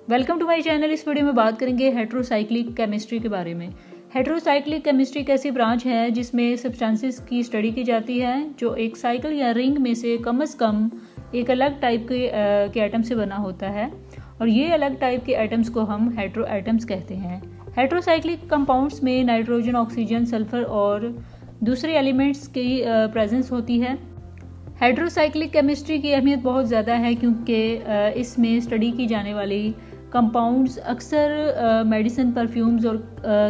Welcome to my channel. इस video में बात करेंगे हेटेरोसाइक्लिक केमिस्ट्री के बारे में। हेटेरोसाइक्लिक केमिस्ट्री एक ऐसी ब्रांच है जिसमें सब्सटेंसेस की स्टडी की जाती है जो एक साइकिल या रिंग में से कम एक अलग टाइप के एटम से बना होता है, और ये अलग टाइप के एटम्स को हम हेटेरो एटम्स कहते हैं। हेटेरोसाइक्लिक कंपाउंड्स में नाइट्रोजन, ऑक्सीजन, सल्फर और दूसरे एलिमेंट्स की प्रेजेंस होती है। हेटेरोसाइक्लिक केमिस्ट्री की अहमियत बहुत ज़्यादा है क्योंकि इसमें स्टडी की जाने वाली कंपाउंड्स अक्सर मेडिसिन, परफ्यूम्स और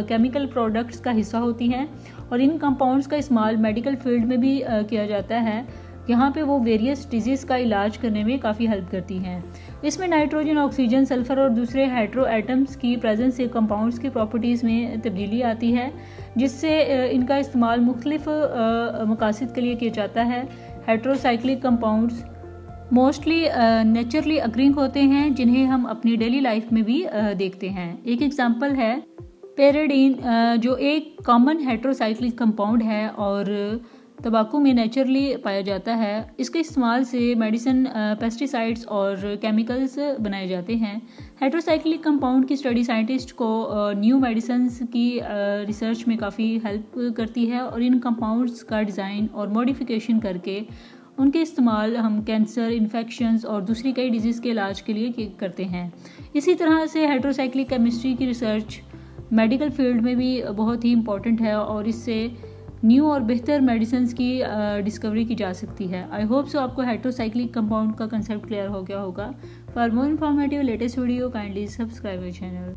केमिकल प्रोडक्ट्स का हिस्सा होती हैं, और इन कंपाउंड्स का इस्तेमाल मेडिकल फील्ड में भी किया जाता है। यहाँ पे वो वेरियस डिजीज़ का इलाज करने में काफ़ी हेल्प करती हैं। इसमें नाइट्रोजन, ऑक्सीजन, सल्फर और दूसरे हेटेरो एटम्स की प्रेजेंस से कंपाउंड्स की प्रॉपर्टीज़ में तब्दीली आती है, जिससे इनका इस्तेमाल मुख्तलिफ मकासद के लिए किया जाता है। Heterocyclic compounds mostly naturally occurring होते हैं, जिन्हें हम अपनी डेली लाइफ में भी देखते हैं। एक एग्जांपल है पेरिडीन, जो एक कॉमन हेटेरोसाइक्लिक कंपाउंड है और तंबाकू में नेचुरली पाया जाता है। इसके इस्तेमाल से मेडिसिन, पेस्टिसाइड्स और केमिकल्स बनाए जाते हैं। हेटेरोसाइक्लिक कंपाउंड की स्टडी साइंटिस्ट को न्यू मेडिसिन्स की रिसर्च में काफ़ी हेल्प करती है, और इन कंपाउंड्स का डिज़ाइन और मॉडिफिकेशन करके उनके इस्तेमाल हम कैंसर, इन्फेक्शंस और दूसरी कई डिजीज़ के इलाज के लिए करते हैं। इसी तरह से हेटेरोसाइक्लिक केमिस्ट्री की रिसर्च मेडिकल फील्ड में भी बहुत ही इम्पॉर्टेंट है, और इससे न्यू और बेहतर मेडिसिन्स की डिस्कवरी की जा सकती है। आई होप सो आपको हेटेरोसाइक्लिक कंपाउंड का कंसेप्ट क्लियर हो गया होगा। For more informative latest video kindly subscribe my channel.